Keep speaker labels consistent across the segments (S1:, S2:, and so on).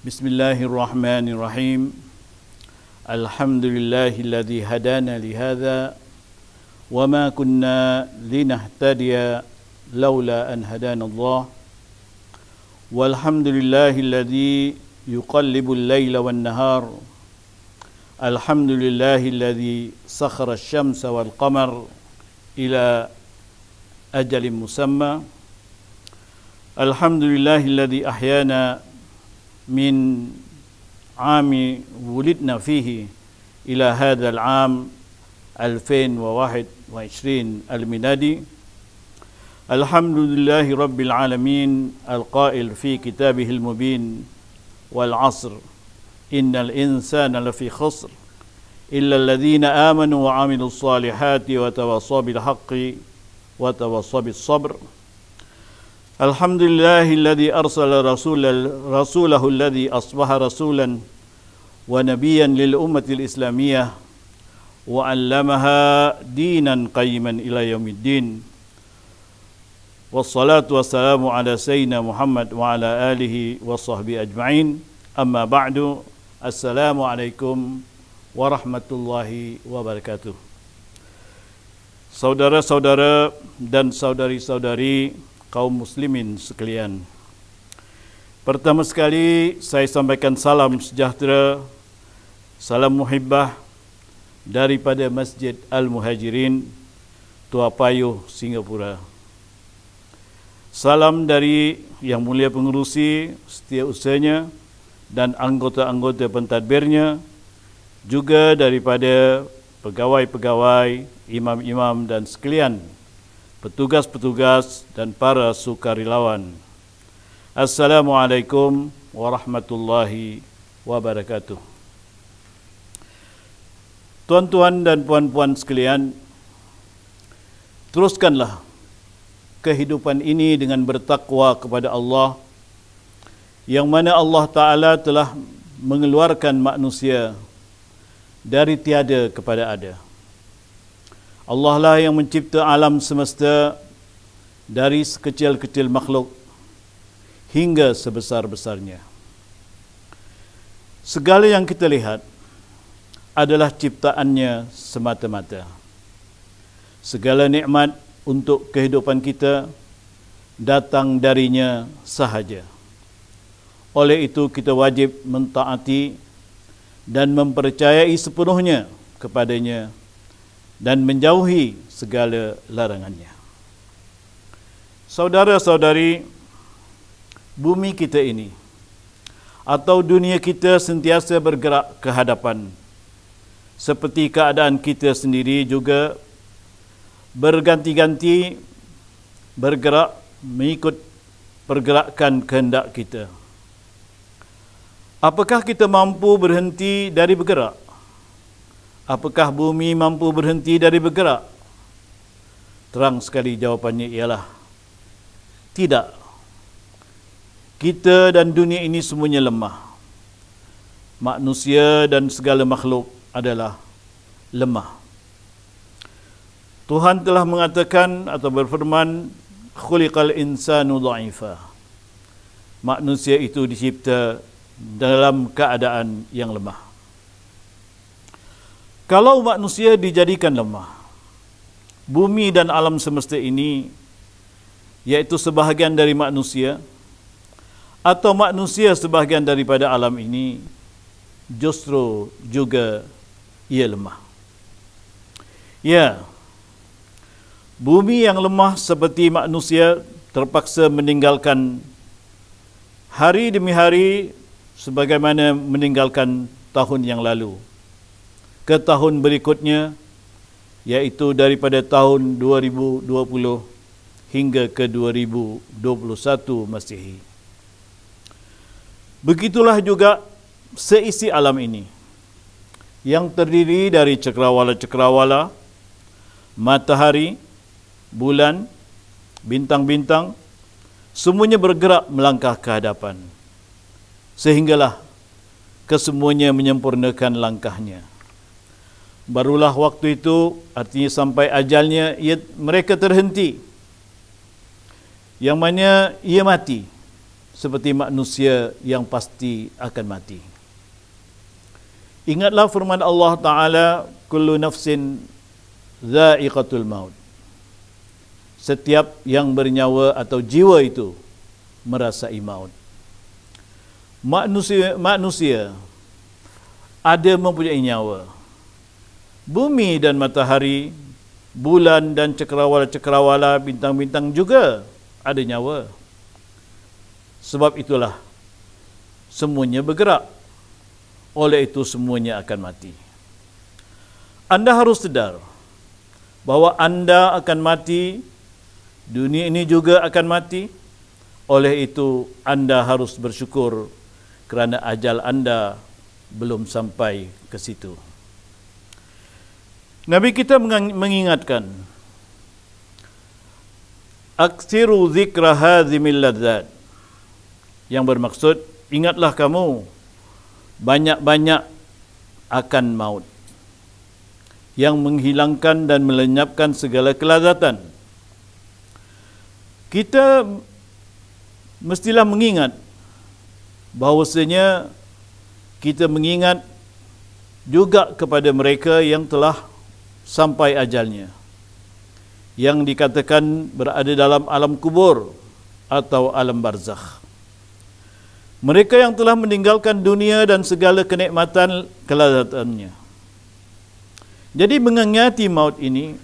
S1: Bismillahirrahmanirrahim. Alhamdulillahilladzi hadana lihadza wa ma kunna linahtadiya laula an hadanallah. Walhamdulillahilladzi yuqallibul laila wan nahar. Alhamdulillahilladzi sakhara asy-syamsa wal qamar ila ajalin musamma. Alhamdulillahilladzi ahyana min ami wulidna fihi ila hadzal am 2021 al-miladi. Alhamdulillahi rabbil alamin al-qail fi kitabihil mubin wal 'asr innal insana lafi khusr illa alladhina amanu wa 'amilus salihati wa tawassaw bil haqqi wa tawassaw bis sabr. Alhamdulillahilladzi arsala rasulahu alladzi asbaha rasulan wa nabiyyan lil ummatil islamiyah wa 'allamaha dinan qayyiman ila yaumiddin. Wassalatu wassalamu ala sayyidina Muhammad wa ala alihi wa sahbihi ajma'in. Amma ba'du. Assalamu alaikum warahmatullahi wabarakatuh. Saudara-saudara dan saudari-saudari kaum muslimin sekalian, pertama sekali saya sampaikan salam sejahtera, salam muhibbah daripada Masjid Al-Muhajirin, Tua Payuh, Singapura. Salam dari Yang Mulia Pengerusi, setiausahanya dan anggota-anggota pentadbirnya, juga daripada pegawai-pegawai, imam-imam dan sekalian petugas-petugas dan para sukarelawan. Assalamualaikum warahmatullahi wabarakatuh. Tuan-tuan dan puan-puan sekalian, teruskanlah kehidupan ini dengan bertakwa kepada Allah, yang mana Allah Ta'ala telah mengeluarkan manusia dari tiada kepada ada. Allah lah yang mencipta alam semesta dari sekecil-kecil makhluk hingga sebesar-besarnya. Segala yang kita lihat adalah ciptaannya semata-mata. Segala nikmat untuk kehidupan kita datang darinya sahaja. Oleh itu kita wajib mentaati dan mempercayai sepenuhnya kepadanya dan menjauhi segala larangannya. Saudara-saudari, bumi kita ini atau dunia kita sentiasa bergerak ke hadapan, seperti keadaan kita sendiri juga berganti-ganti bergerak mengikut pergerakan kehendak kita. Apakah kita mampu berhenti dari bergerak? Apakah bumi mampu berhenti dari bergerak? Terang sekali jawapannya ialah tidak. Kita dan dunia ini semuanya lemah. Manusia dan segala makhluk adalah lemah. Tuhan telah mengatakan atau berfirman, khuliqal insanu dha'ifa. Manusia itu dicipta dalam keadaan yang lemah. Kalau manusia dijadikan lemah, bumi dan alam semesta ini, yaitu sebahagian dari manusia, atau manusia sebahagian daripada alam ini, justru juga ia lemah. Ya, bumi yang lemah seperti manusia terpaksa meninggalkan hari demi hari sebagaimana meninggalkan tahun yang lalu ke tahun berikutnya, yaitu daripada tahun 2020 hingga ke 2021 Masihi. Begitulah juga seisi alam ini, yang terdiri dari cakrawala-cakrawala, matahari, bulan, bintang-bintang, semuanya bergerak melangkah ke hadapan, sehinggalah kesemuanya menyempurnakan langkahnya. Barulah waktu itu, artinya sampai ajalnya, mereka terhenti, yang mana ia mati seperti manusia yang pasti akan mati. Ingatlah firman Allah Ta'ala, kullu nafsin dha'iqatul maut. Setiap yang bernyawa atau jiwa itu merasai maut. Manusia ada mempunyai nyawa. Bumi dan matahari, bulan dan cakrawala-cakrawala, bintang-bintang juga ada nyawa. Sebab itulah semuanya bergerak. Oleh itu semuanya akan mati. Anda harus sedar bahawa Anda akan mati, dunia ini juga akan mati. Oleh itu Anda harus bersyukur kerana ajal Anda belum sampai ke situ. Nabi kita mengingatkan, aksiru zikra hazimil ladzat, yang bermaksud ingatlah kamu banyak-banyak akan maut yang menghilangkan dan melenyapkan segala kelazatan. Kita mestilah mengingat bahawasanya kita mengingat juga kepada mereka yang telah sampai ajalnya, yang dikatakan berada dalam alam kubur atau alam barzakh. Mereka yang telah meninggalkan dunia dan segala kenikmatan kelazatannya. Jadi mengingati maut ini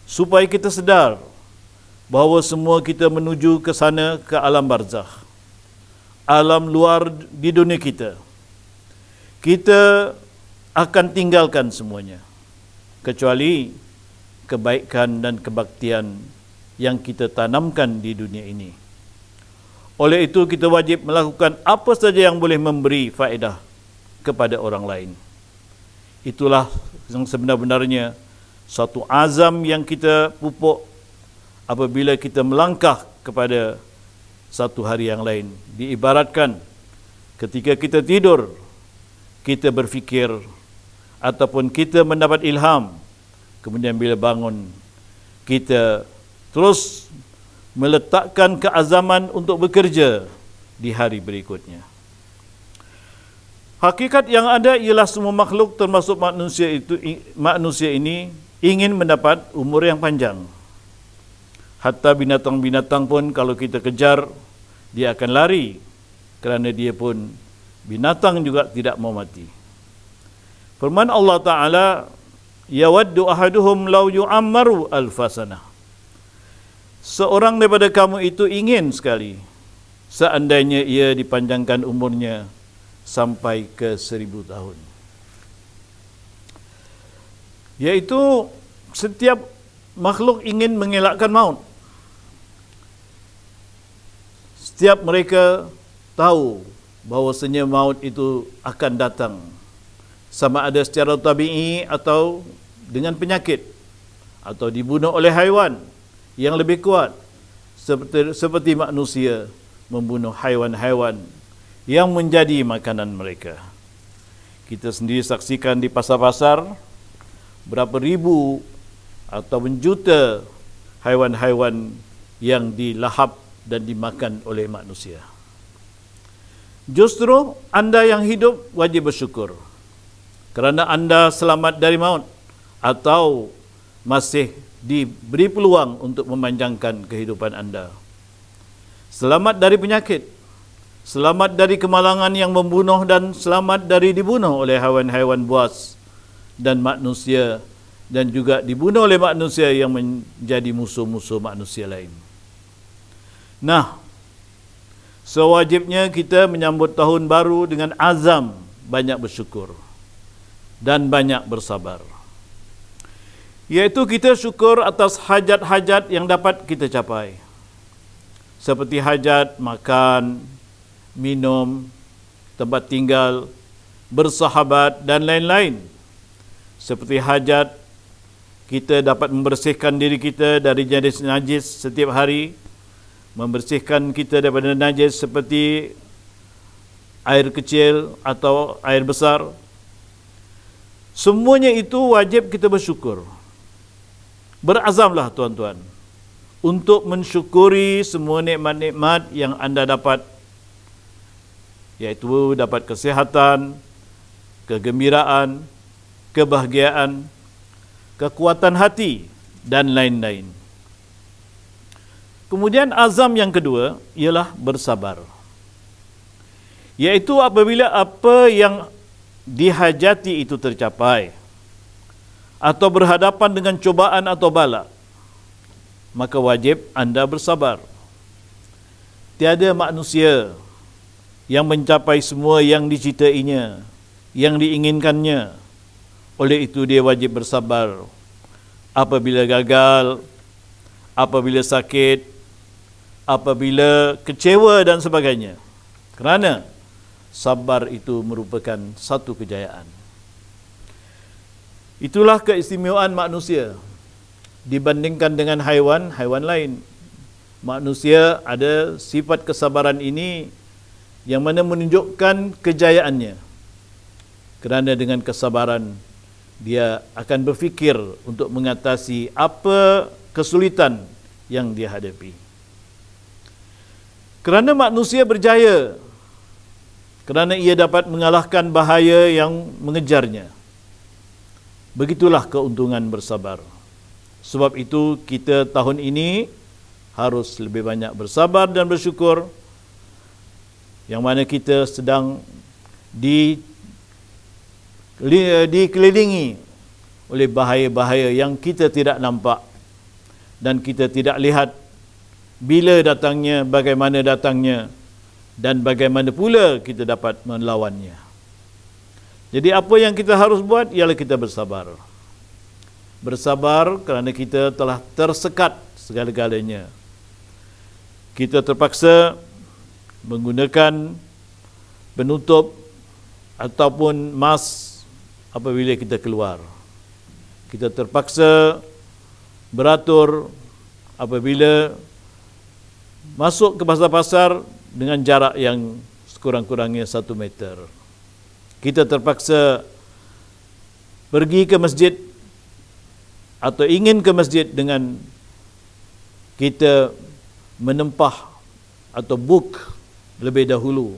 S1: supaya kita sedar bahawa semua kita menuju ke sana, ke alam barzakh, alam luar di dunia kita. Kita akan tinggalkan semuanya kecuali kebaikan dan kebaktian yang kita tanamkan di dunia ini. Oleh itu kita wajib melakukan apa saja yang boleh memberi faedah kepada orang lain. Itulah yang sebenar-benarnya satu azam yang kita pupuk apabila kita melangkah kepada satu hari yang lain. Diibaratkan ketika kita tidur, kita berfikir ataupun kita mendapat ilham, kemudian bila bangun kita terus meletakkan keazaman untuk bekerja di hari berikutnya. Hakikat yang ada ialah semua makhluk termasuk manusia ini ingin mendapat umur yang panjang. Hatta binatang-binatang pun kalau kita kejar, dia akan lari kerana dia pun binatang juga tidak mau mati. Firman Allah Ta'ala, yawaddu ahaduhum law yu'ammaru alfasanah. Seorang daripada kamu itu ingin sekali seandainya ia dipanjangkan umurnya sampai ke 1000 tahun. Yaitu setiap makhluk ingin mengelakkan maut. Setiap mereka tahu bahawasanya maut itu akan datang, sama ada secara tabi'i atau dengan penyakit, atau dibunuh oleh haiwan yang lebih kuat, seperti manusia membunuh haiwan-haiwan yang menjadi makanan mereka. Kita sendiri saksikan di pasar-pasar berapa ribu atau juta haiwan-haiwan yang dilahap dan dimakan oleh manusia. Justru anda yang hidup wajib bersyukur kerana anda selamat dari maut atau masih diberi peluang untuk memanjangkan kehidupan anda. Selamat dari penyakit, selamat dari kemalangan yang membunuh, dan selamat dari dibunuh oleh haiwan-haiwan buas dan manusia, dan juga dibunuh oleh manusia yang menjadi musuh-musuh manusia lain. Nah, sewajibnya kita menyambut tahun baru dengan azam banyak bersyukur dan banyak bersabar. Iaitu kita syukur atas hajat-hajat yang dapat kita capai. Seperti hajat makan, minum, tempat tinggal, bersahabat dan lain-lain. Seperti hajat kita dapat membersihkan diri kita dari najis setiap hari, membersihkan kita daripada najis seperti air kecil atau air besar. Semuanya itu wajib kita bersyukur. Berazamlah tuan-tuan untuk mensyukuri semua nikmat-nikmat yang anda dapat, iaitu dapat kesihatan, kegembiraan, kebahagiaan, kekuatan hati dan lain-lain. Kemudian azam yang kedua ialah bersabar, iaitu apabila apa yang dihajati itu tercapai atau berhadapan dengan cubaan atau bala, maka wajib anda bersabar. Tiada manusia yang mencapai semua yang dicintainya, yang diinginkannya. Oleh itu dia wajib bersabar apabila gagal, apabila sakit, apabila kecewa dan sebagainya. Kerana sabar itu merupakan satu kejayaan. Itulah keistimewaan manusia dibandingkan dengan haiwan lain. Manusia ada sifat kesabaran ini yang mana menunjukkan kejayaannya. Kerana dengan kesabaran dia akan berfikir untuk mengatasi apa kesulitan yang dia hadapi. Kerana manusia berjaya, kerana ia dapat mengalahkan bahaya yang mengejarnya. Begitulah keuntungan bersabar. Sebab itu kita tahun ini harus lebih banyak bersabar dan bersyukur, yang mana kita sedang dikelilingi oleh bahaya-bahaya yang kita tidak nampak dan kita tidak lihat bila datangnya, bagaimana datangnya, dan bagaimana pula kita dapat melawannya. Jadi apa yang kita harus buat ialah kita bersabar. Bersabar kerana kita telah tersekat segala-galanya. Kita terpaksa menggunakan penutup ataupun mask apabila kita keluar. Kita terpaksa beratur apabila masuk ke pasar-pasar dengan jarak yang sekurang-kurangnya 1 meter. Kita terpaksa pergi ke masjid atau ingin ke masjid dengan kita menempah atau book lebih dahulu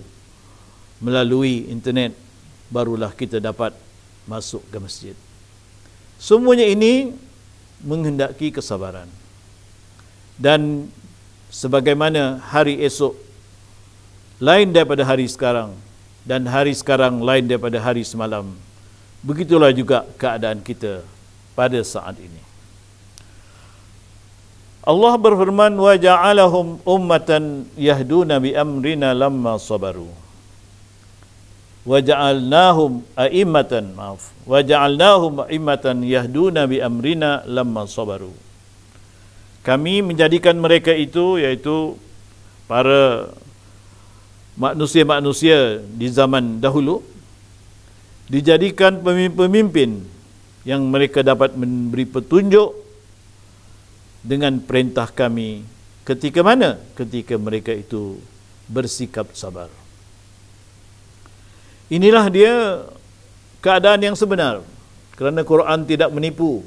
S1: melalui internet, barulah kita dapat masuk ke masjid. Semuanya ini menghendaki kesabaran. Dan sebagaimana hari esok lain daripada hari sekarang, dan hari sekarang lain daripada hari semalam, begitulah juga keadaan kita pada saat ini. Allah berfirman, wa ja'alahum ummatan yahduna bi amrina lamma sabaru. Wa ja'alnahum a'immatan yahduna bi amrina lamma sabaru. Kami menjadikan mereka itu, iaitu para manusia-manusia di zaman dahulu, dijadikan pemimpin yang mereka dapat memberi petunjuk dengan perintah kami. Ketika mana? Ketika mereka itu bersikap sabar. Inilah dia keadaan yang sebenar. Kerana Quran tidak menipu.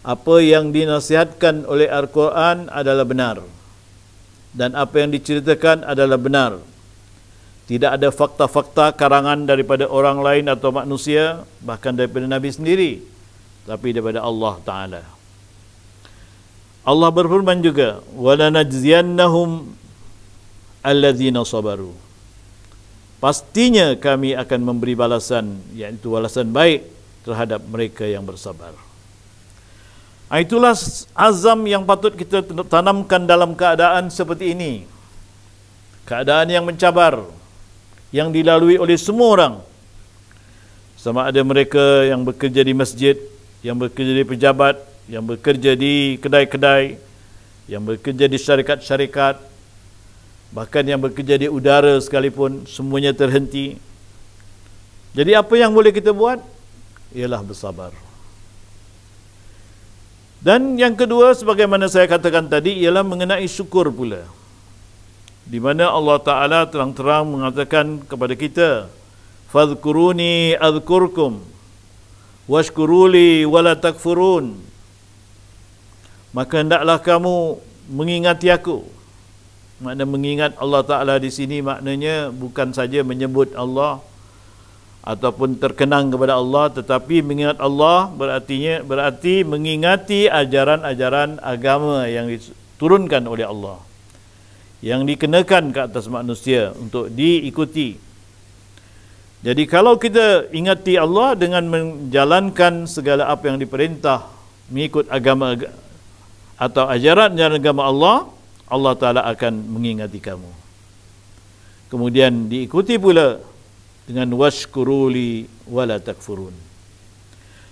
S1: Apa yang dinasihatkan oleh Al-Quran adalah benar. Dan apa yang diceritakan adalah benar. Tidak ada fakta-fakta karangan daripada orang lain atau manusia, bahkan daripada Nabi sendiri, tapi daripada Allah Ta'ala. Allah berfirman juga, وَلَنَجْزِيَنَّهُمْ الَّذِينَ صَبَرُوا. Pastinya kami akan memberi balasan, iaitu balasan baik terhadap mereka yang bersabar. Itulah azam yang patut kita tanamkan dalam keadaan seperti ini. Keadaan yang mencabar, yang dilalui oleh semua orang. Sama ada mereka yang bekerja di masjid, yang bekerja di pejabat, yang bekerja di kedai-kedai, yang bekerja di syarikat-syarikat, bahkan yang bekerja di udara sekalipun, semuanya terhenti. Jadi apa yang boleh kita buat? Ialah bersabar. Dan yang kedua, sebagaimana saya katakan tadi, ialah mengenai syukur pula. Di mana Allah Ta'ala terang-terang mengatakan kepada kita, fadhkuruni adhkurkum washkuruli wala takfurun. maka hendaklah kamu mengingati aku. Makna mengingat Allah Ta'ala di sini maknanya bukan saja menyebut Allah ataupun terkenang kepada Allah, tetapi mengingat Allah berarti mengingati ajaran-ajaran agama yang diturunkan oleh Allah, yang dikenakan ke atas manusia untuk diikuti. Jadi kalau kita ingati Allah dengan menjalankan segala apa yang diperintah, mengikut agama atau ajaran agama Allah, Allah Ta'ala akan mengingati kamu. Kemudian diikuti pula dengan washkuruli wala takfurun.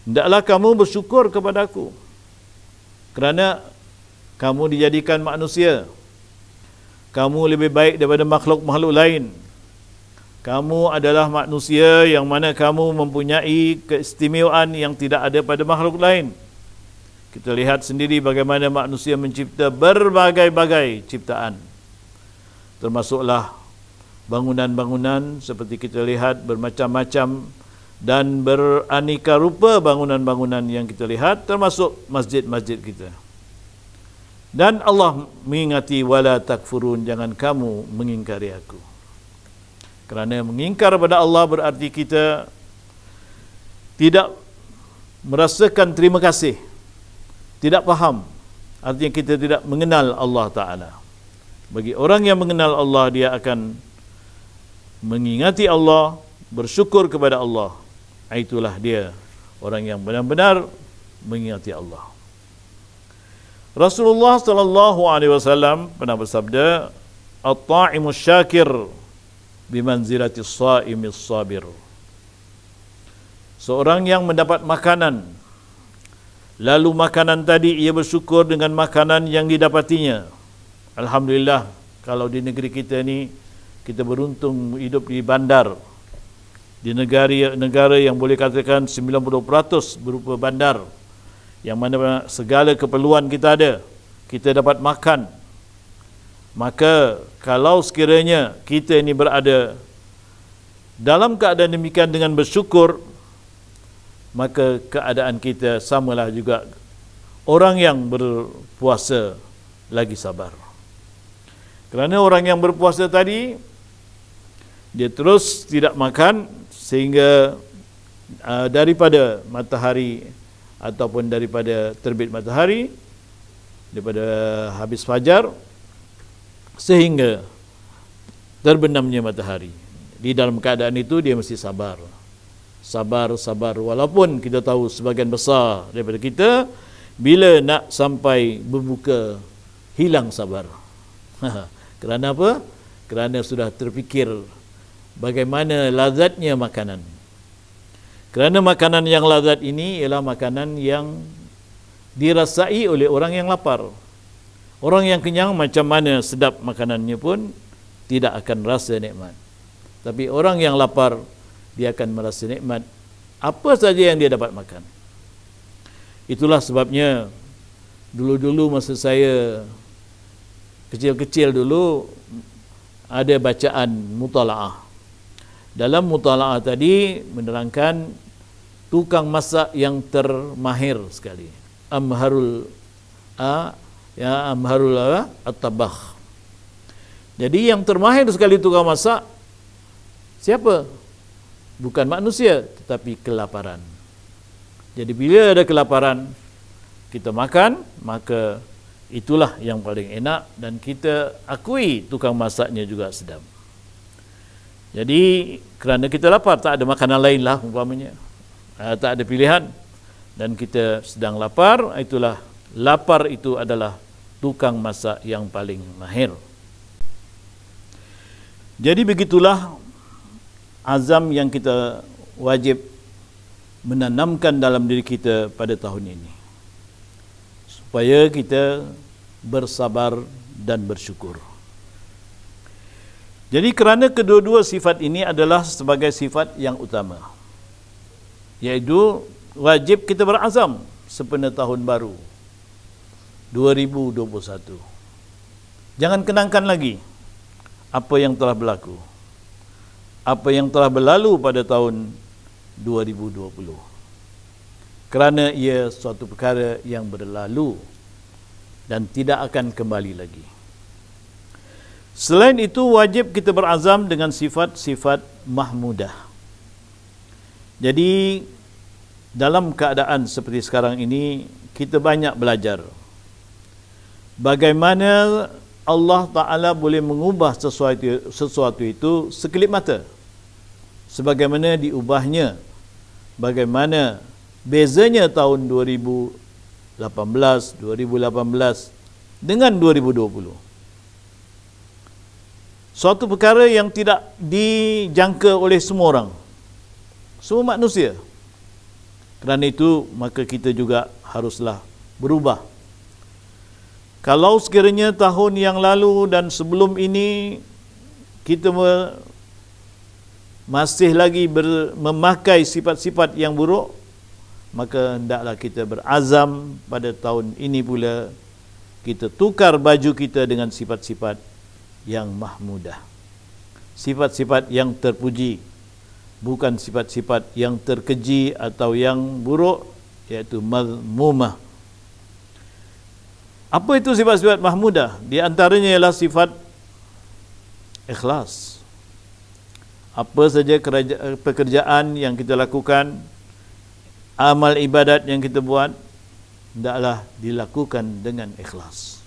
S1: Hendaklah kamu bersyukur kepada aku kerana kamu dijadikan manusia. Kamu lebih baik daripada makhluk-makhluk lain. Kamu adalah manusia yang mana kamu mempunyai keistimewaan yang tidak ada pada makhluk lain. Kita lihat sendiri bagaimana manusia mencipta berbagai-bagai ciptaan. Termasuklah bangunan-bangunan seperti kita lihat bermacam-macam dan beraneka rupa bangunan-bangunan yang kita lihat, termasuk masjid-masjid kita. Dan Allah mengingati wala takfurun, jangan kamu mengingkari aku. Kerana mengingkar pada Allah berarti kita tidak merasakan terima kasih, tidak faham. Artinya kita tidak mengenal Allah Ta'ala. Bagi orang yang mengenal Allah, dia akan mengingati Allah, bersyukur kepada Allah. Itulah dia orang yang benar-benar mengingati Allah. Rasulullah sallallahu alaihi wasallam pernah bersabda, "At-ta'imus syakir bimanzilati as-sa'imis sabir." Seorang yang mendapat makanan, lalu makanan tadi ia bersyukur dengan makanan yang didapatinya. Alhamdulillah, kalau di negeri kita ni, kita beruntung hidup di bandar. Di negara yang boleh katakan 90% berupa bandar, yang mana segala keperluan kita ada, kita dapat makan. Maka kalau sekiranya kita ini berada dalam keadaan demikian dengan bersyukur, maka keadaan kita samalah juga orang yang berpuasa lagi sabar. Kerana orang yang berpuasa tadi, dia terus tidak makan sehingga daripada matahari ataupun daripada terbit matahari, daripada habis fajar sehingga terbenamnya matahari. Di dalam keadaan itu dia mesti sabar. Sabar, walaupun kita tahu sebagian besar daripada kita bila nak sampai berbuka hilang sabar. Kerana apa? Kerana sudah terfikir bagaimana lazatnya makanan. Kerana makanan yang lazat ini ialah makanan yang dirasai oleh orang yang lapar. Orang yang kenyang macam mana sedap makanannya pun tidak akan rasa nikmat. Tapi orang yang lapar, dia akan merasa nikmat apa saja yang dia dapat makan. Itulah sebabnya dulu-dulu masa saya kecil-kecil dulu ada bacaan mutalaah. Dalam mutalaah tadi menerangkan tukang masak yang termahir sekali. Amharul at-tabakh. Jadi yang termahir sekali tukang masak siapa? Bukan manusia, tetapi kelaparan. Jadi bila ada kelaparan, kita makan, maka itulah yang paling enak dan kita akui tukang masaknya juga sedap. Jadi kerana kita lapar, tak ada makanan lain lah umpamanya, tak ada pilihan, dan kita sedang lapar, itulah lapar itu adalah tukang masak yang paling mahir. Jadi begitulah azam yang kita wajib menanamkan dalam diri kita pada tahun ini, supaya kita bersabar dan bersyukur. Jadi kerana kedua-dua sifat ini adalah sebagai sifat yang utama, iaitu wajib kita berazam sempena tahun baru 2021. Jangan kenangkan lagi apa yang telah berlaku, apa yang telah berlalu pada tahun 2020. Kerana ia suatu perkara yang berlalu dan tidak akan kembali lagi. Selain itu, wajib kita berazam dengan sifat-sifat mahmudah. Jadi dalam keadaan seperti sekarang ini, kita banyak belajar bagaimana Allah Ta'ala boleh mengubah sesuatu itu sekelip mata, sebagaimana diubahnya, bagaimana bezanya tahun 2018 dengan 2020. Suatu perkara yang tidak dijangka oleh semua orang, semua manusia. Kerana itu, maka kita juga haruslah berubah. Kalau sekiranya tahun yang lalu dan sebelum ini kita masih lagi memakai sifat-sifat yang buruk, maka hendaklah kita berazam pada tahun ini pula kita tukar baju kita dengan sifat-sifat yang mahmudah, sifat-sifat yang terpuji, bukan sifat-sifat yang terkeji atau yang buruk, iaitu mazmumah. Apa itu sifat-sifat mahmudah? Di antaranya ialah sifat ikhlas. Apa saja pekerjaan yang kita lakukan, amal ibadat yang kita buat, hendaklah dilakukan dengan ikhlas.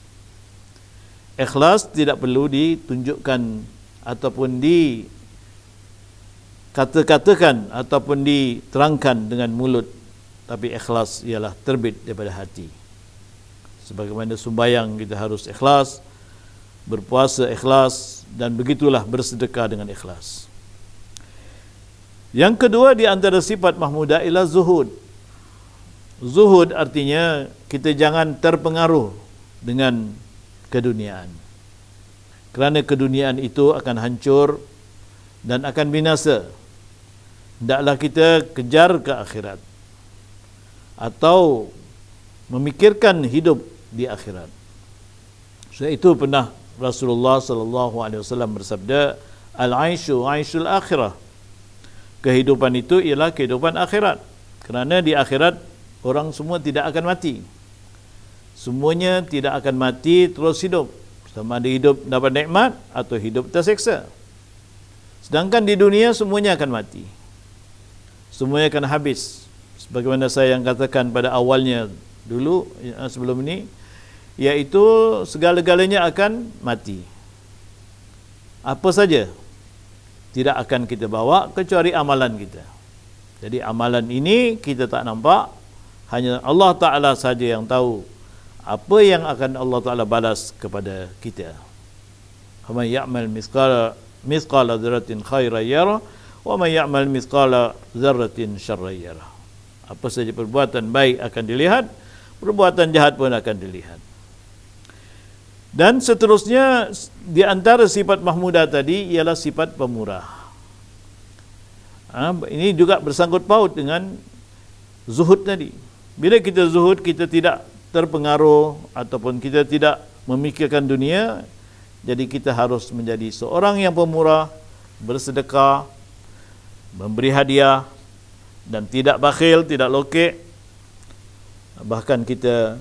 S1: Ikhlas tidak perlu ditunjukkan ataupun dikata-katakan ataupun diterangkan dengan mulut, tapi ikhlas ialah terbit daripada hati. Sebagaimana sembahyang kita harus ikhlas, berpuasa ikhlas, dan begitulah bersedekah dengan ikhlas. Yang kedua di antara sifat mahmudah ialah zuhud. Zuhud artinya kita jangan terpengaruh dengan keduniaan. Kerana keduniaan itu akan hancur dan akan binasa. Hendaklah kita kejar ke akhirat atau memikirkan hidup di akhirat. Sebab itu pernah Rasulullah SAW bersabda, al-aisyu aishul akhirah. Kehidupan itu ialah kehidupan akhirat. Kerana di akhirat orang semua tidak akan mati. Semuanya tidak akan mati, terus hidup. Sama ada hidup dapat nikmat atau hidup terseksa. Sedangkan di dunia semuanya akan mati. Semuanya akan habis. Sebagaimana saya yang katakan pada awalnya dulu, sebelum ini, iaitu segala-galanya akan mati. Apa saja tidak akan kita bawa kecuali amalan kita. Jadi amalan ini kita tak nampak, hanya Allah Ta'ala saja yang tahu apa yang akan Allah Ta'ala balas kepada kita. Faman ya'mal mithqala dzarratin khairan yara wa man ya'mal mithqala dzarratin syarran yara. Apa saja perbuatan baik akan dilihat, perbuatan jahat pun akan dilihat. Dan seterusnya, di antara sifat mahmudah tadi ialah sifat pemurah. Ini juga bersangkut paut dengan zuhud tadi. Bila kita zuhud, kita tidak terpengaruh ataupun kita tidak memikirkan dunia, jadi kita harus menjadi seorang yang pemurah, bersedekah, memberi hadiah, dan tidak bakhil, tidak lokek. Bahkan kita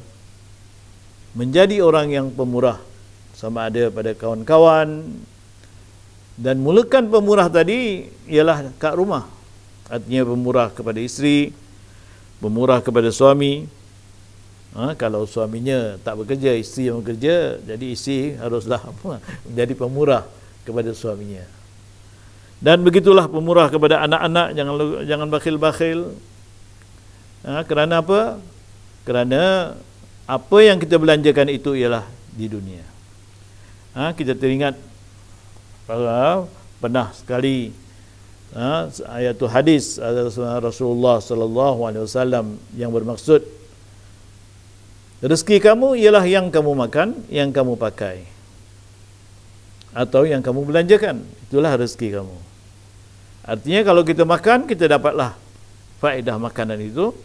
S1: menjadi orang yang pemurah, sama ada pada kawan-kawan. Dan mulakan pemurah tadi ialah kat rumah. Artinya pemurah kepada isteri, pemurah kepada suami. Kalau suaminya tak bekerja, isteri yang bekerja, jadi isteri haruslah menjadi pemurah kepada suaminya. Dan begitulah pemurah kepada anak-anak, jangan bakhil-bakhil. Kerana apa? Kerana apa yang kita belanjakan itu ialah di dunia. Kita teringat pernah sekali ayat hadis Rasulullah SAW yang bermaksud, rezeki kamu ialah yang kamu makan, yang kamu pakai, atau yang kamu belanjakan. Itulah rezeki kamu. Artinya kalau kita makan, kita dapatlah faedah makanan itu.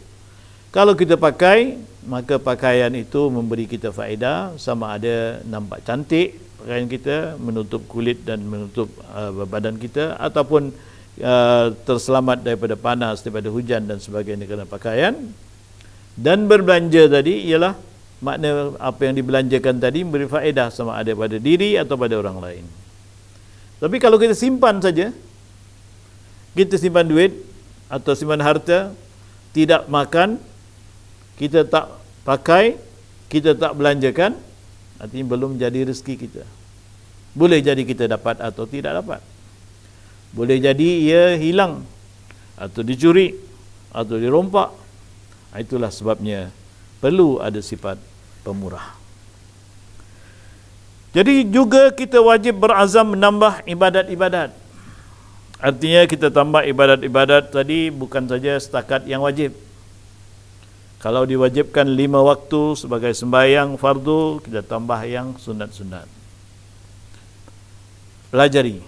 S1: Kalau kita pakai, maka pakaian itu memberi kita faedah, sama ada nampak cantik pakaian kita, menutup kulit dan menutup badan kita, ataupun terselamat daripada panas, daripada hujan dan sebagainya kerana pakaian. Dan berbelanja tadi ialah makna apa yang dibelanjakan tadi memberi faedah sama ada pada diri atau pada orang lain. Tapi kalau kita simpan saja, kita simpan duit atau simpan harta, tidak makan, kita tak pakai, kita tak belanjakan, artinya belum jadi rezeki kita. Boleh jadi kita dapat atau tidak dapat. Boleh jadi ia hilang atau dicuri atau dirompak. Itulah sebabnya perlu ada sifat pemurah. Jadi juga kita wajib berazam menambah ibadat-ibadat. Artinya kita tambah ibadat-ibadat tadi bukan saja setakat yang wajib. Kalau diwajibkan 5 waktu sebagai sembahyang fardu, kita tambah yang sunat-sunat. Pelajari.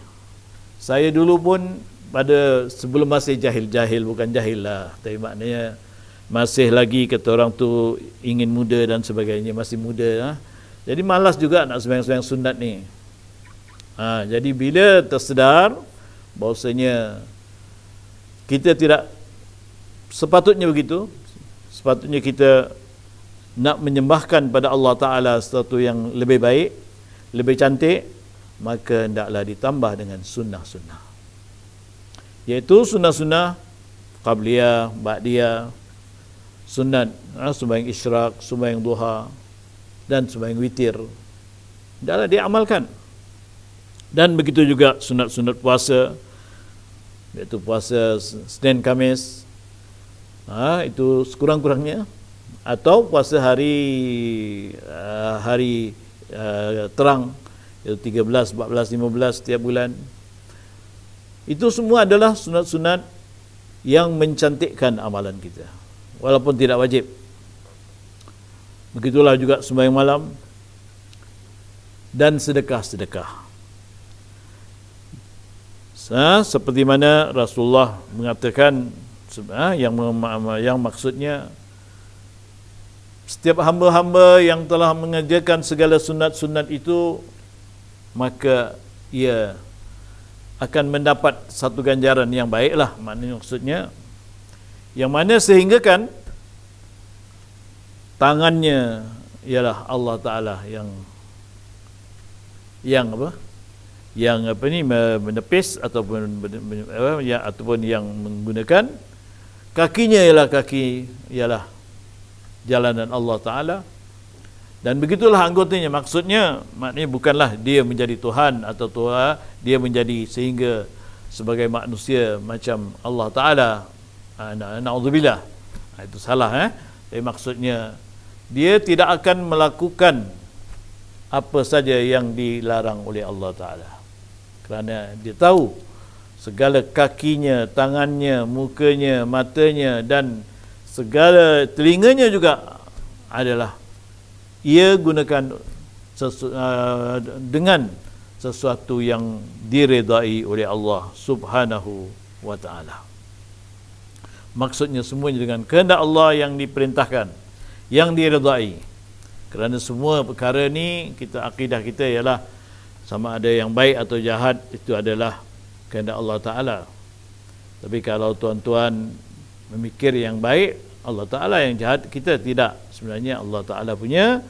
S1: Saya dulu pun pada sebelum masih jahil-jahil, bukan jahil lah, tapi maknanya masih lagi kata orang tu ingin muda dan sebagainya, masih muda lah. Jadi malas juga nak sembahyang-sembahyang sunat ni. Jadi bila tersedar bahawasanya kita tidak sepatutnya begitu, sepatutnya kita nak menyembahkan pada Allah Ta'ala sesuatu yang lebih baik, lebih cantik, maka hendaklah ditambah dengan sunnah-sunnah, iaitu sunnah-sunnah qabliyah, ba'diyah, sunat, sembahyang isyraq, sembahyang duha dan sembahyang witir, hendaklah diamalkan. Dan begitu juga sunat-sunat puasa, iaitu puasa Senin Khamis, itu sekurang-kurangnya, atau puasa hari terang, iaitu 13, 14, 15 setiap bulan. Itu semua adalah sunat-sunat yang mencantikkan amalan kita, walaupun tidak wajib. Begitulah juga sembahyang malam dan sedekah-sedekah. Seperti mana Rasulullah mengatakan, yang maksudnya setiap hamba-hamba yang telah mengerjakan segala sunat-sunat itu, maka ia akan mendapat satu ganjaran yang baiklah, maknanya maksudnya, yang mana sehingga kan tangannya ialah Allah Ta'ala yang menepis ataupun yang menggunakan, kakinya ialah jalanan Allah Ta'ala, dan begitulah anggotanya. Maksudnya maknanya bukanlah dia menjadi Tuhan atau Tuhan, dia menjadi sehingga sebagai manusia macam Allah Ta'ala. Na'udzubillah, itu salah. Tapi maksudnya dia tidak akan melakukan apa saja yang dilarang oleh Allah Ta'ala, kerana dia tahu segala kakinya, tangannya, mukanya, matanya dan segala telinganya juga adalah ia gunakan dengan sesuatu yang diredai oleh Allah Subhanahu wa Ta'ala. Maksudnya semuanya dengan kehendak Allah yang diperintahkan, yang diredai. Kerana semua perkara ni, akidah kita ialah sama ada yang baik atau jahat, itu adalah kehendak Allah Ta'ala. Tapi kalau tuan-tuan memikir yang baik, Allah Ta'ala yang jahat, kita tidak. Sebenarnya Allah Ta'ala punya,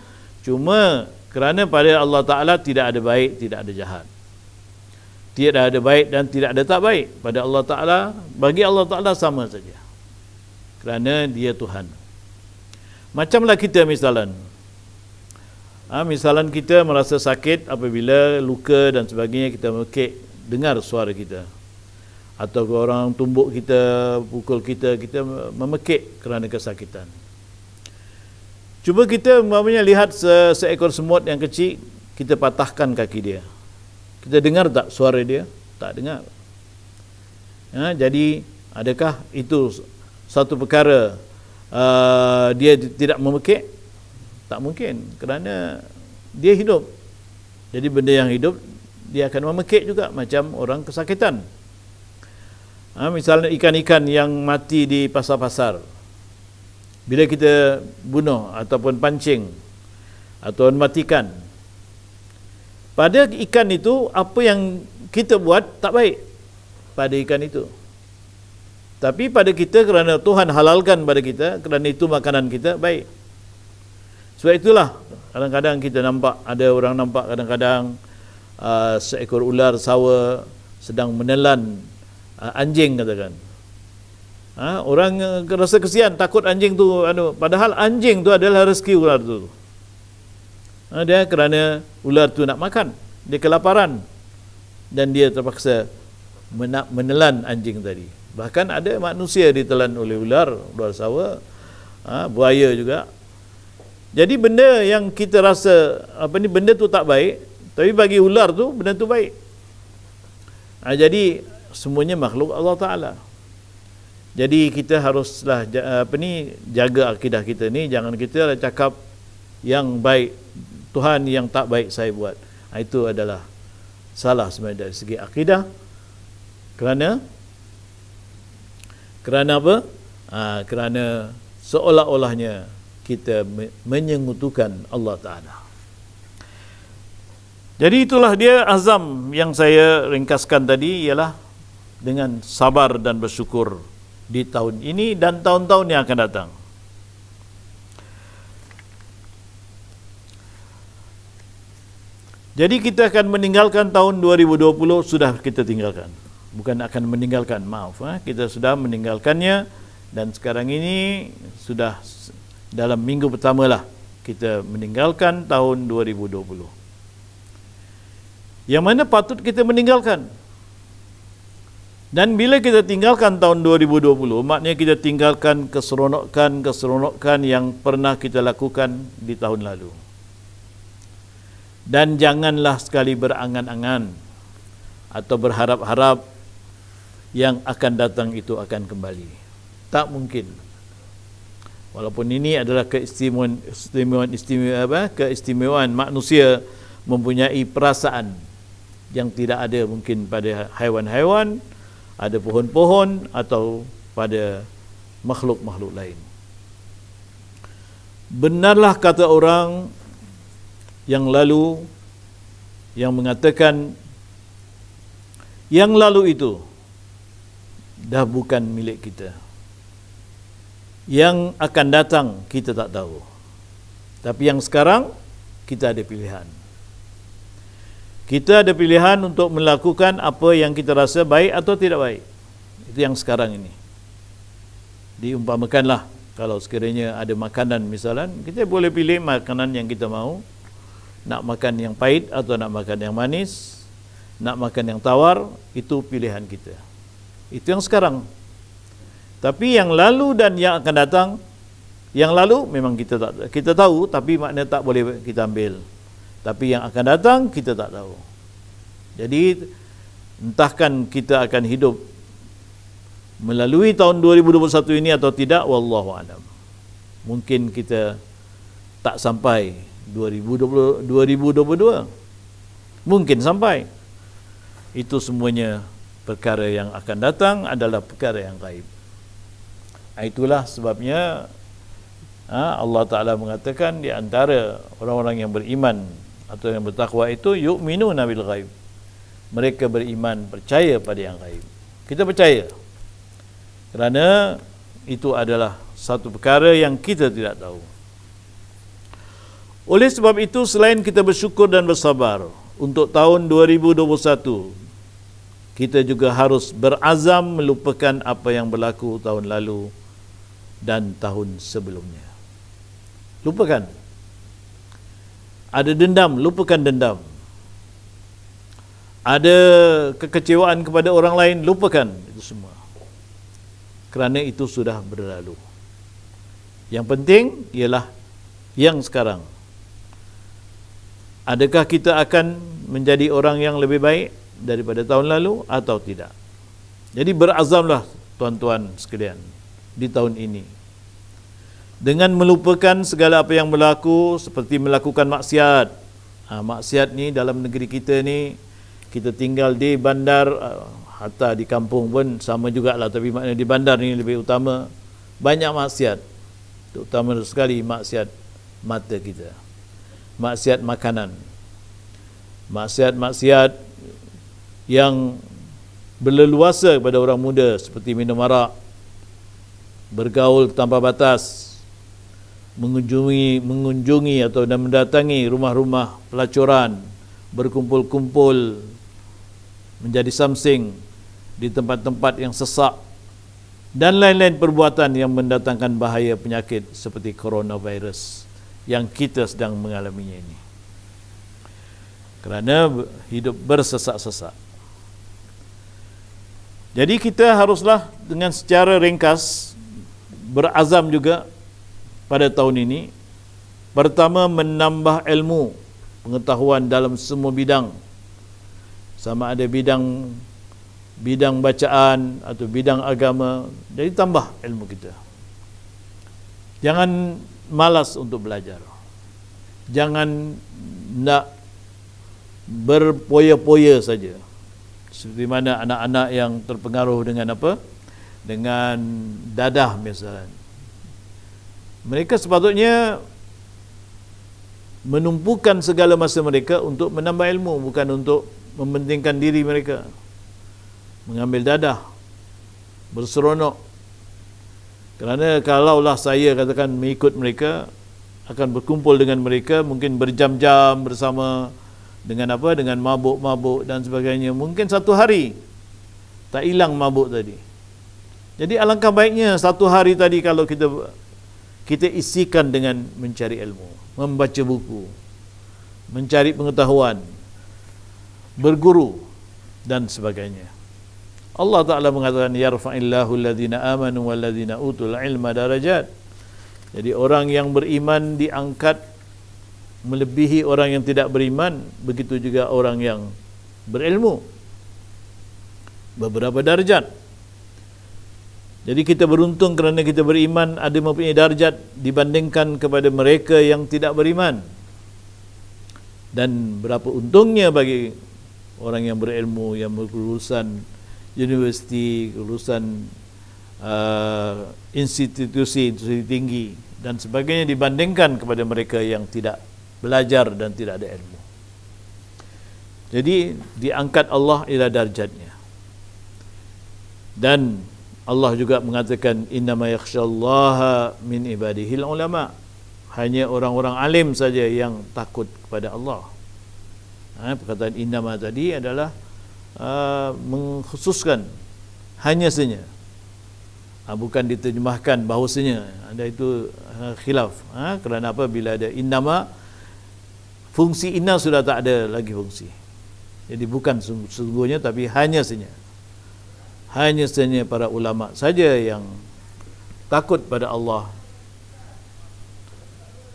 S1: cuma kerana pada Allah Ta'ala tidak ada baik, tidak ada jahat. Tidak ada baik dan tidak ada tak baik. Pada Allah Ta'ala, bagi Allah Ta'ala sama saja, kerana dia Tuhan. Macamlah kita misalan, misalan kita merasa sakit apabila luka dan sebagainya, kita mekik, dengar suara kita, atau orang tumbuk kita, pukul kita, kita memekik kerana kesakitan. Cuba kita umpamanya lihat seekor semut yang kecil, kita patahkan kaki dia, kita dengar tak suara dia? Tak dengar. Jadi adakah itu satu perkara dia tidak memekik? Tak mungkin, kerana dia hidup. Jadi benda yang hidup dia akan memekik juga, macam orang kesakitan. Misalnya ikan-ikan yang mati di pasar-pasar, bila kita bunuh ataupun pancing atau matikan, pada ikan itu apa yang kita buat tak baik pada ikan itu. Tapi pada kita, kerana Tuhan halalkan pada kita, kerana itu makanan kita, baik. Sebab itulah kadang-kadang kita nampak, ada orang nampak kadang-kadang seekor ular sawa sedang menelan anjing katakan. Orang rasa kesian, takut anjing tu padahal anjing tu adalah rezeki ular tu. Dia kerana ular tu nak makan, dia kelaparan dan dia terpaksa menelan anjing tadi. Bahkan ada manusia ditelan oleh ular sawa, buaya juga. Jadi benda yang kita rasa benda tu tak baik, tapi bagi ular tu benda tu baik. Jadi semuanya makhluk Allah Taala. Jadi kita haruslah jaga akidah kita ni, jangan kita cakap yang baik, Tuhan yang tak baik saya buat. Itu adalah salah sebenarnya dari segi akidah. Kerana apa? Kerana seolah-olahnya kita menyekutukan Allah Ta'ala. Jadi itulah dia azam yang saya ringkaskan tadi, ialah dengan sabar dan bersyukur di tahun ini dan tahun-tahun yang akan datang. Jadi kita akan meninggalkan tahun 2020, sudah kita tinggalkan. Bukan akan meninggalkan, maaf. Kita sudah meninggalkannya dan sekarang ini sudah dalam minggu pertama lah kita meninggalkan tahun 2020. Yang mana patut kita meninggalkan. Dan bila kita tinggalkan tahun 2020, maknanya kita tinggalkan keseronokan yang pernah kita lakukan di tahun lalu. Dan janganlah sekali berangan-angan atau berharap-harap yang akan datang itu akan kembali. Tak mungkin. Walaupun ini adalah keistimewaan manusia mempunyai perasaan yang tidak ada mungkin pada haiwan-haiwan, ada pohon-pohon atau pada makhluk-makhluk lain. Benarlah kata orang yang lalu yang mengatakan yang lalu itu dah bukan milik kita. Yang akan datang kita tak tahu. Tapi yang sekarang kita ada pilihan. Kita ada pilihan untuk melakukan apa yang kita rasa baik atau tidak baik. Itu yang sekarang ini. Diumpamakanlah kalau sekiranya ada makanan misalnya, kita boleh pilih makanan yang kita mahu. Nak makan yang pahit atau nak makan yang manis, nak makan yang tawar, itu pilihan kita. Itu yang sekarang. Tapi yang lalu dan yang akan datang, yang lalu memang kita tahu, tapi makna tak boleh kita ambil. Tapi yang akan datang kita tak tahu. Jadi entahkan kita akan hidup melalui tahun 2021 ini atau tidak, wallahu alam. Mungkin kita tak sampai 2022. Mungkin sampai. Itu semuanya perkara yang akan datang adalah perkara yang gaib. Itulah sebabnya Allah Ta'ala mengatakan di antara orang-orang yang beriman atau yang bertakwa itu yu'minuna bil ghaib. Mereka beriman, percaya pada yang gaib. Kita percaya kerana itu adalah satu perkara yang kita tidak tahu. Oleh sebab itu, selain kita bersyukur dan bersabar untuk tahun 2021, kita juga harus berazam melupakan apa yang berlaku tahun lalu dan tahun sebelumnya. Lupakan. Ada dendam, lupakan dendam. Ada kekecewaan kepada orang lain, lupakan itu semua. Kerana itu sudah berlalu. Yang penting ialah yang sekarang. Adakah kita akan menjadi orang yang lebih baik daripada tahun lalu atau tidak? Jadi berazamlah tuan-tuan sekalian di tahun ini. Dengan melupakan segala apa yang berlaku, seperti melakukan maksiat. Maksiat ni dalam negeri kita ni, kita tinggal di bandar, hatta di kampung pun sama jugalah, tapi maknanya di bandar ni lebih utama. Banyak maksiat. Terutama sekali maksiat mata kita. Maksiat makanan, maksiat-maksiat yang berleluasa kepada orang muda seperti minum arak, bergaul tanpa batas, mengunjungi atau dan mendatangi rumah-rumah pelacuran, berkumpul-kumpul, menjadi samsing di tempat-tempat yang sesak, dan lain-lain perbuatan yang mendatangkan bahaya penyakit seperti coronavirus yang kita sedang mengalaminya ini. Kerana hidup bersesak-sesak. Jadi kita haruslah dengan secara ringkas berazam juga pada tahun ini. Pertama, menambah ilmu pengetahuan dalam semua bidang. Sama ada bidang bacaan atau bidang agama. Jadi tambah ilmu kita. Jangan malas untuk belajar. Jangan nak berpoya-poya saja. Seperti mana anak-anak yang terpengaruh dengan apa? Dengan dadah misalnya. Mereka sepatutnya menumpukan segala masa mereka untuk menambah ilmu, bukan untuk mementingkan diri mereka. Mengambil dadah, berseronok. Kerana kalaulah saya katakan mengikut mereka, akan berkumpul dengan mereka, mungkin berjam-jam bersama, dengan apa? Dengan mabuk-mabuk dan sebagainya. Mungkin satu hari tak hilang mabuk tadi. Jadi alangkah baiknya satu hari tadi kalau kita isikan dengan mencari ilmu, membaca buku, mencari pengetahuan, berguru dan sebagainya. Allah Ta'ala mengatakan yarfa'illahu alladhina amanu walladhina utul ilma darajat. Jadi orang yang beriman diangkat melebihi orang yang tidak beriman, begitu juga orang yang berilmu, beberapa darjat. Jadi kita beruntung kerana kita beriman ada mempunyai darjat dibandingkan kepada mereka yang tidak beriman. Dan berapa untungnya bagi orang yang berilmu, yang berlulusan universiti, lulusan institusi tinggi dan sebagainya, dibandingkan kepada mereka yang tidak belajar dan tidak ada ilmu. Jadi diangkat Allah ila darjatnya. Dan Allah juga mengatakan innama yakhsyallaha min ibadihil ulama. Hanya orang-orang alim saja yang takut kepada Allah. Perkataan innama tadi adalah mengkhususkan hanya saja. Bukan diterjemahkan bahawasanya. Ada itu khilaf. Kerana apa? Bila ada innama, fungsi inna sudah tak ada lagi fungsi. Jadi bukan sesungguhnya, tapi hanya saja. Hanya saja para ulama saja yang takut pada Allah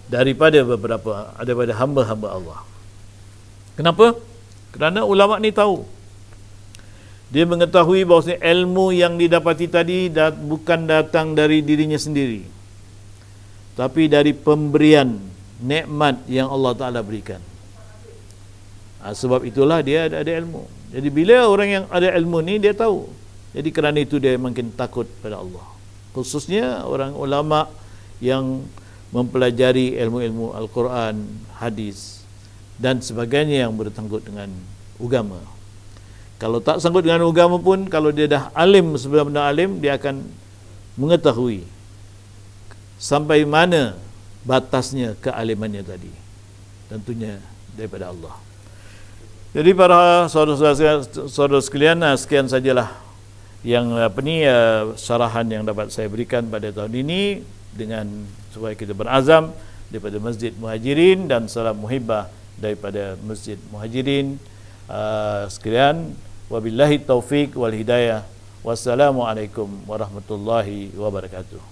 S1: daripada hamba-hamba Allah. Kenapa? Kerana ulama ni tahu. Dia mengetahui bahawa ilmu yang didapati tadi bukan datang dari dirinya sendiri, tapi dari pemberian nikmat yang Allah Ta'ala berikan. Sebab itulah dia ada ilmu. Jadi bila orang yang ada ilmu ni, dia tahu. Jadi kerana itu dia makin takut pada Allah. Khususnya orang ulama yang mempelajari ilmu-ilmu Al-Quran, hadis dan sebagainya yang bersangkut dengan agama. Kalau tak sangkut dengan agama pun, kalau dia dah alim, sebenar-benar alim, dia akan mengetahui sampai mana batasnya kealimannya tadi. Tentunya daripada Allah. Jadi para saudara-saudara sekalian, sekian sajalah yang syarahan yang dapat saya berikan pada tahun ini, dengan supaya kita berazam daripada Masjid Muhajirin, dan salam muhibbah daripada Masjid Muhajirin sekalian. Wabillahi taufiq wal hidayah. Wassalamualaikum warahmatullahi wabarakatuh.